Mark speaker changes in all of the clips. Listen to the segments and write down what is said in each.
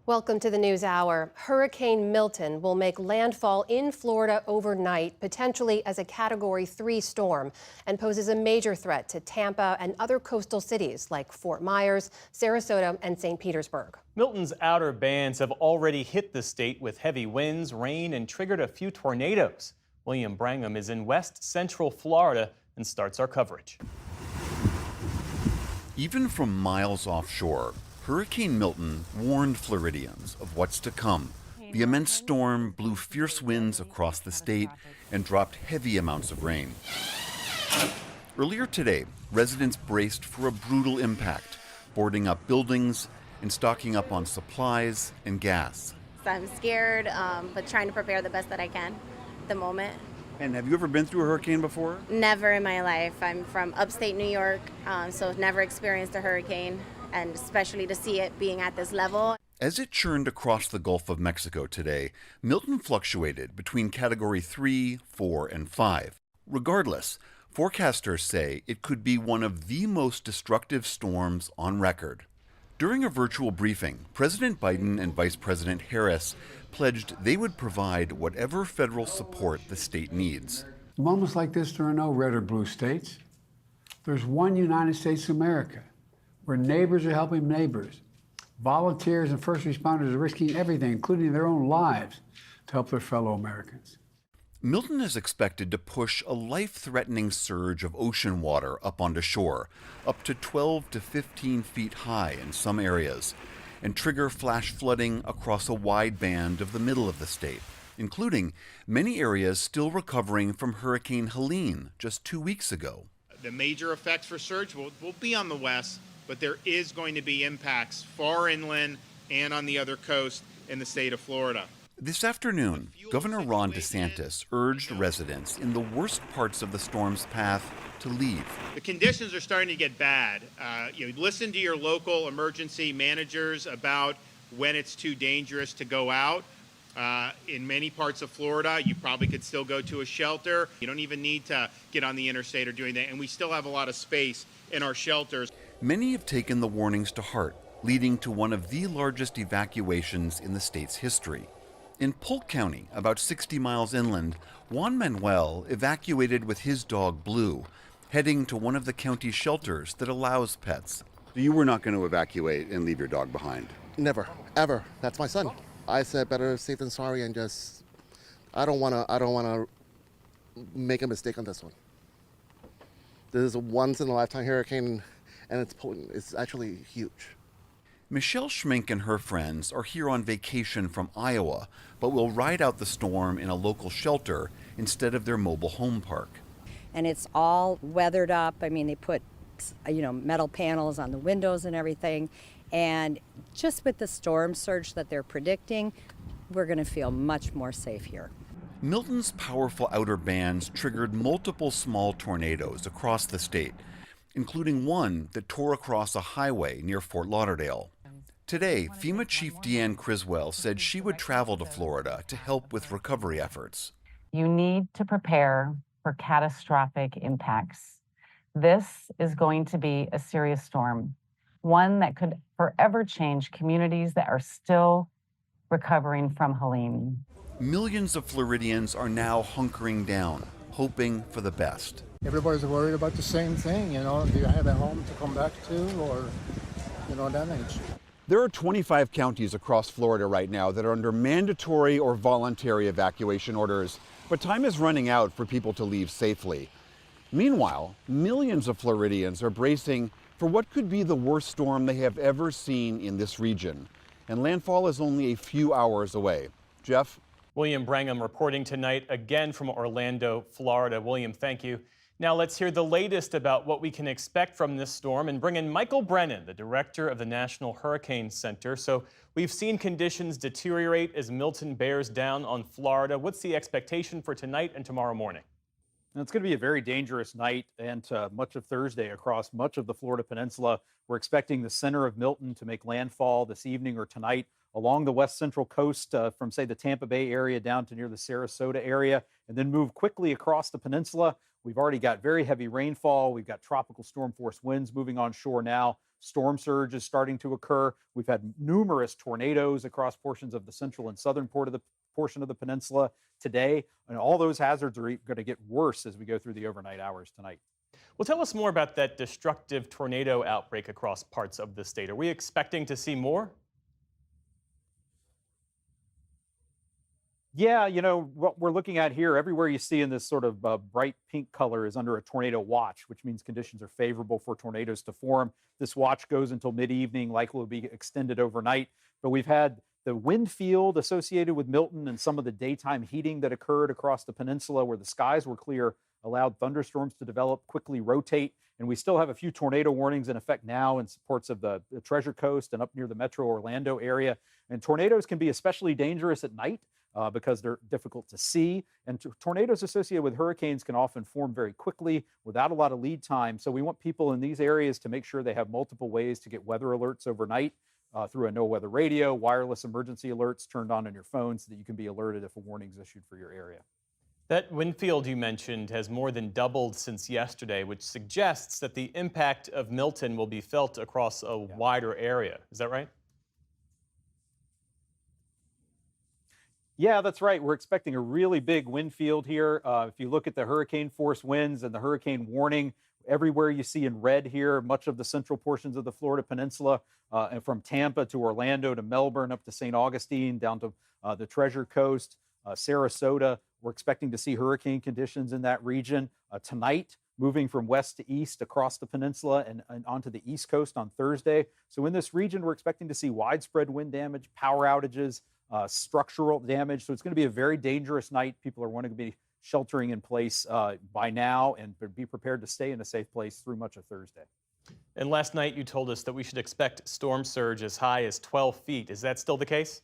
Speaker 1: Welcome to the News Hour. Hurricane Milton will make landfall in Florida overnight, potentially as a Category 3 storm, and poses a major threat to Tampa and other coastal cities like Fort Myers, Sarasota, and St. Petersburg.
Speaker 2: Milton's outer bands have already hit the state with heavy winds, rain, and triggered a few tornadoes. William Brangham is in west central Florida and starts our coverage.
Speaker 3: Even from miles offshore, Hurricane Milton warned Floridians of what's to come. The immense storm blew fierce winds across the state and dropped heavy amounts of rain. Earlier today, residents braced for a brutal impact, boarding up buildings and stocking up on supplies and gas.
Speaker 4: I'm scared, but trying to prepare the best that I can at the moment.
Speaker 3: And have you ever been through a hurricane before?
Speaker 4: Never in my life. I'm from upstate New York, so never experienced a hurricane, and especially to see it being at this level.
Speaker 3: As it churned across the Gulf of Mexico today, Milton fluctuated between Category 3, 4, and 5. Regardless, forecasters say it could be one of the most destructive storms on record. During a virtual briefing, President Biden and Vice President Harris pledged they would provide whatever federal support the state needs.
Speaker 5: Moments like this, there are no red or blue states. There's one United States of America, where neighbors are helping neighbors. Volunteers and first responders are risking everything, including their own lives, to help their fellow Americans.
Speaker 3: Milton is expected to push a life-threatening surge of ocean water up onto shore, up to 12 to 15 feet high in some areas, and trigger flash flooding across a wide band of the middle of the state, including many areas still recovering from Hurricane Helene just 2 weeks ago.
Speaker 6: The major effects for surge will be on the west, but there is going to be impacts far inland and on the other coast in the state of Florida.
Speaker 3: This afternoon, Governor Ron DeSantis urged residents in the worst parts of the storm's path to leave.
Speaker 6: The conditions are starting to get bad. Listen to your local emergency managers about when it's too dangerous to go out. In many parts of Florida, you probably could still go to a shelter. You don't even need to get on the interstate or do anything, and we still have a lot of space in our shelters.
Speaker 3: Many have taken the warnings to heart, leading to one of the largest evacuations in the state's history. In Polk County, about 60 miles inland, Juan Manuel evacuated with his dog Blue, heading to one of the county's shelters that allows pets. You were not going to evacuate and leave your dog behind?
Speaker 7: Never, ever. That's my son. I said better safe than sorry, and just I don't want to make a mistake on this one. This is a once in a lifetime hurricane, and it's potent. It's actually huge.
Speaker 3: Michelle Schmink and her friends are here on vacation from Iowa, but will ride out the storm in a local shelter instead of their mobile home park.
Speaker 8: And it's all weathered up. I mean, they put, metal panels on the windows and everything. And just with the storm surge that they're predicting, we're going to feel much more safe here.
Speaker 3: Milton's powerful outer bands triggered multiple small tornadoes across the state, including one that tore across a highway near Fort Lauderdale. Today, FEMA Chief Deanne Criswell said she would travel to Florida to help with recovery efforts.
Speaker 9: You need to prepare for catastrophic impacts. This is going to be a serious storm, one that could forever change communities that are still recovering from Helene.
Speaker 3: Millions of Floridians are now hunkering down, hoping for the best.
Speaker 10: Everybody's worried about the same thing, do you have a home to come back to or, damage?
Speaker 11: There are 25 counties across Florida right now that are under mandatory or voluntary evacuation orders, but time is running out for people to leave safely. Meanwhile, millions of Floridians are bracing for what could be the worst storm they have ever seen in this region, and landfall is only a few hours away. Jeff?
Speaker 2: William Brangham reporting tonight again from Orlando, Florida. William, thank you. Now let's hear the latest about what we can expect from this storm and bring in Michael Brennan, the director of the National Hurricane Center. So we've seen conditions deteriorate as Milton bears down on Florida. What's the expectation for tonight and tomorrow morning?
Speaker 12: And it's going to be a very dangerous night and much of Thursday across much of the Florida Peninsula. We're expecting the center of Milton to make landfall this evening or tonight along the west central coast from, say, the Tampa Bay area down to near the Sarasota area, and then move quickly across the peninsula. We've already got very heavy rainfall. We've got tropical storm force winds moving on shore now. Storm surge is starting to occur. We've had numerous tornadoes across portions of the central and southern portion of the peninsula today, and all those hazards are going to get worse as we go through the overnight hours tonight.
Speaker 2: Well, tell us more about that destructive tornado outbreak across parts of the state. Are we expecting to see more?
Speaker 12: Yeah, what we're looking at here, everywhere you see in this sort of bright pink color is under a tornado watch, which means conditions are favorable for tornadoes to form. This watch goes until mid-evening, likely will be extended overnight. But we've had the wind field associated with Milton and some of the daytime heating that occurred across the peninsula where the skies were clear allowed thunderstorms to develop, quickly rotate. And we still have a few tornado warnings in effect now in parts of the Treasure Coast and up near the metro Orlando area. And tornadoes can be especially dangerous at night. Because they're difficult to see. And tornadoes associated with hurricanes can often form very quickly without a lot of lead time. So we want people in these areas to make sure they have multiple ways to get weather alerts overnight through a no-weather radio, wireless emergency alerts turned on your phone so that you can be alerted if a warning is issued for your area.
Speaker 2: That wind field you mentioned has more than doubled since yesterday, which suggests that the impact of Milton will be felt across a wider area. Is that right?
Speaker 12: Yeah, that's right. We're expecting a really big wind field here. If you look at the hurricane force winds and the hurricane warning, everywhere you see in red here, much of the central portions of the Florida Peninsula, and from Tampa to Orlando to Melbourne up to St. Augustine, down to the Treasure Coast, Sarasota. We're expecting to see hurricane conditions in that region tonight, moving from west to east across the peninsula and onto the East Coast on Thursday. So in this region, we're expecting to see widespread wind damage, power outages, structural damage. So it's going to be a very dangerous night. People are wanting to be sheltering in place by now and be prepared to stay in a safe place through much of Thursday.
Speaker 2: And last night you told us that we should expect storm surge as high as 12 feet. Is that still the case?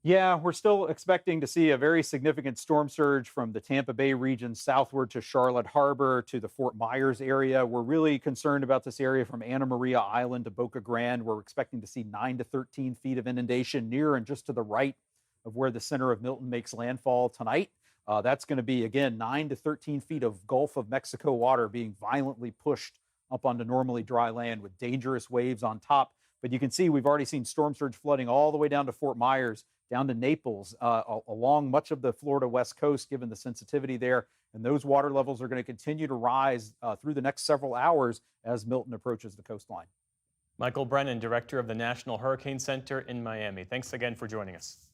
Speaker 12: Yeah, we're still expecting to see a very significant storm surge from the Tampa Bay region southward to Charlotte Harbor to the Fort Myers area. We're really concerned about this area from Anna Maria Island to Boca Grande. We're expecting to see 9 to 13 feet of inundation near and just to the right of where the center of Milton makes landfall tonight. That's going to be, again, 9 to 13 feet of Gulf of Mexico water being violently pushed up onto normally dry land with dangerous waves on top. But you can see we've already seen storm surge flooding all the way down to Fort Myers, down to Naples, along much of the Florida West Coast, given the sensitivity there. And those water levels are going to continue to rise through the next several hours as Milton approaches the coastline.
Speaker 2: Michael Brennan, director of the National Hurricane Center in Miami. Thanks again for joining us.